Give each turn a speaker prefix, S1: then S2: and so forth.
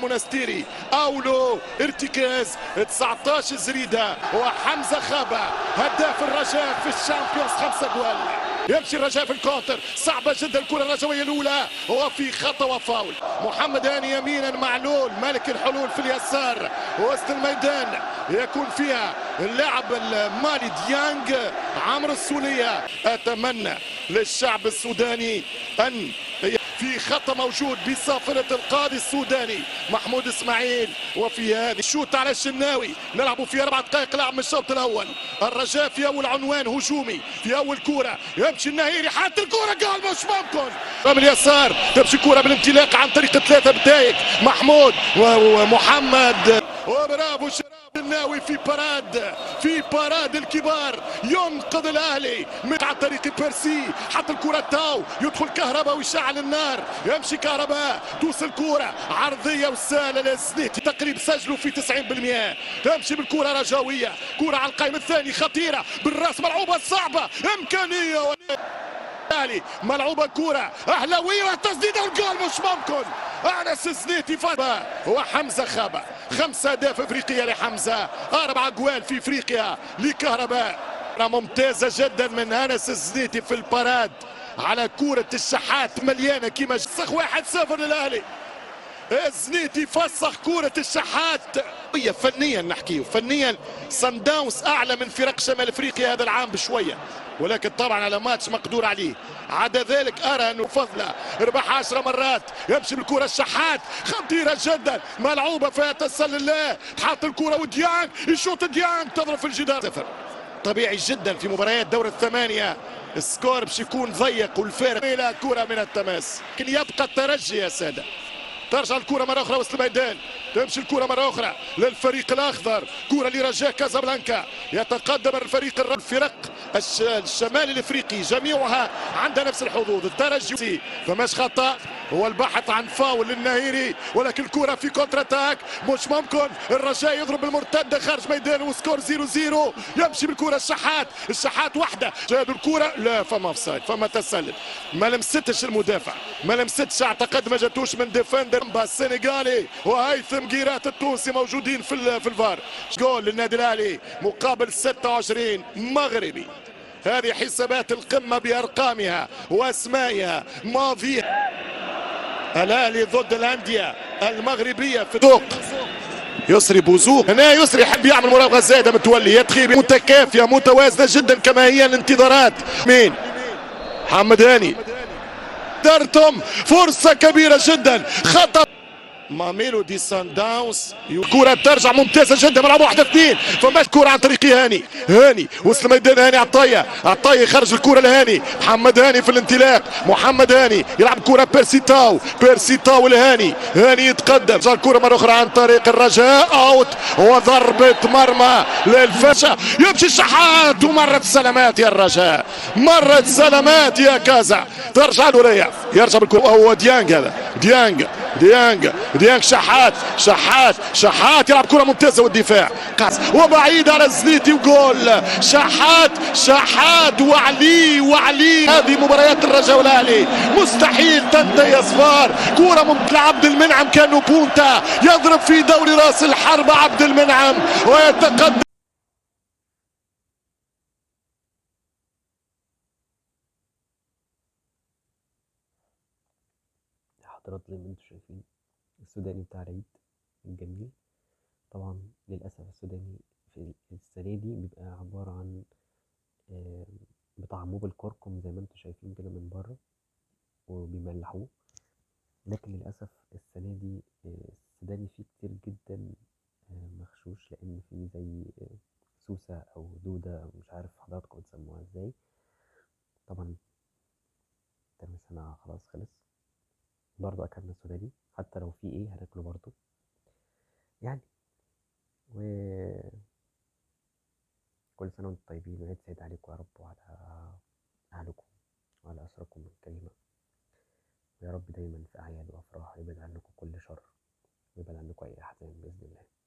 S1: منستيري اولو ارتكاز 19 زريده وحمزه خابه هداف الرجاء في الشامبيونز 5 جوال. يمشي الرجاء في الكونتر، صعبه جدا الكره الرجويه الاولى وفي خطا وفاول. محمد هاني يمينا، معلول ملك الحلول في اليسار، وسط الميدان يكون فيها اللاعب المالي ديانج. عمرو السوليه. اتمنى للشعب السوداني ان في خطأ موجود بصافرة القاضي السوداني محمود اسماعيل. وفي هذه الشوط على الشناوي، نلعب في 4 دقائق لعب من الشوط الاول. الرجاء في اول عنوان هجومي، في اول كرة يمشي النهيري، حتى الكرة قال مش ممكن من اليسار، تمشي كرة بالانطلاق عن طريق 3 بدايق محمود ومحمد، وبرافو الشناوي في باراد الكبار ينقذ الاهلي عن طريق بيرسي. حط الكره تاو، يدخل كهرباء ويشعل النار، يمشي كهرباء، توصل كره عرضيه وسهله للزنيتي، تقريبا سجلوا في 90%. تمشي بالكره رجاويه، كره على القائم الثاني خطيره بالراس، ملعوبه صعبه امكانيه ملعوبه كره اهلاويه والتسديده والجول مش ممكن. انس الزنيتي فاز وحمزه خابه. 5 اهداف افريقيه لحمزه، 4 جوال في افريقيا لكهرباء. ممتازه جدا من انس الزنيتي في الباراد على كره الشحات مليانه كيما فسخ 1-0 للاهلي. الزنيتي فسخ كره الشحات. فنيا نحكيه، فنيا صن داونز اعلى من فرق شمال افريقيا هذا العام بشويه، ولكن طبعا على ماتش مقدور عليه. عدا ذلك ارى انه فضله ربح 10 مرات. يمشي بالكره الشحات خطيره جدا، ملعوبه فيها تسلل الله، تحط الكره وديانج يشوط، ديانج تضرب في الجدار. 0 طبيعي جدا في مباريات دور الثمانيه السكور باش يكون ضيق والفارق الى كره من التماس، لكن يبقى الترجي يا ساده. ترجع الكرة مرة أخرى وسط الميدان، تمشي الكرة مرة أخرى للفريق الأخضر، كرة لرجاء كازابلانكا. يتقدم الفرق الشمال الإفريقي جميعها عندها نفس الحظوظ. الترجي فماش خطأ، هو البحث عن فاول للنهيري، ولكن الكرة في كونتر اتاك مش ممكن. الرجاء يضرب بالمرتدة خارج ميدان وسكور 0-0. يمشي بالكرة الشحات وحده، جادوا الكرة لا، فما اوفسايد، فما تسلل، ما لمستش المدافع، ما لمستش، اعتقد ما جاتوش من ديفندر السنغالي. وهيثم جيرات التونسي موجودين في الفار. جول للنادي الاهلي مقابل 26 مغربي. هذه حسابات القمه بارقامها واسمائها ماضيها. الاهلي ضد الانديه المغربيه في السوق. يسري بوزوق هنا، يسري يحب يعمل مراوغه زايده متولي، يتخيب متكافيه متوازنه جدا كما هي الانتظارات. مين؟ محمد هاني، درتم فرصه كبيره جدا، خطأ ماميلودي سان داونز. كرة ترجع ممتازة جدا، ملعب 1-2، فماش كرة عن طريق هاني وسط الميدان، هاني عطية خرج الكرة لهاني، محمد هاني في الانطلاق، محمد هاني يلعب كرة بيرسي تاو لهاني، هاني يتقدم، رجع الكرة مرة أخرى عن طريق الرجاء، أوت وضربة مرمى للفشة. يمشي الشحات ومرت سلامات يا الرجاء، مرت سلامات يا كازا، ترجع له ليا، يرجع بالكرة، هو ديانج، هذا ديانج شحات يلعب كرة ممتازة والدفاع وبعيد على الزنيتي وجول. شحات وعلي. هذه مباريات الرجاء والاهلي مستحيل تنتهي اصفار. كرة ممتازة عبد المنعم كانه بونتا يضرب في دوري راس الحربة عبد المنعم ويتقدم.
S2: حضرات زي ما انتم شايفين السوداني بتاع العيد الجميل. طبعا للأسف السوداني في السنة دي بيبقى عبارة عن بطعموه بالكركم زي ما انتم شايفين كده من بره وبيملحوه، لكن للأسف السنة دي السوداني فيه كتير جدا مغشوش، لأن فيه زي سوسة أو دودة أو مش عارف حضراتكم بتسموها ازاي. طبعا ترم السنة خلاص خلص، برضه أكلنا سوداني، حتى لو في ايه هناكله برضه يعني. وكل سنة وانتم طيبين، وعيد سعيد عليكم يا رب، وعلى أهلكم وعلى أسركم الكريمة، ويا رب دايما في أعياد وأفراح يبعد عنكم كل شر ويبعد عنكم أي أحزان بإذن الله.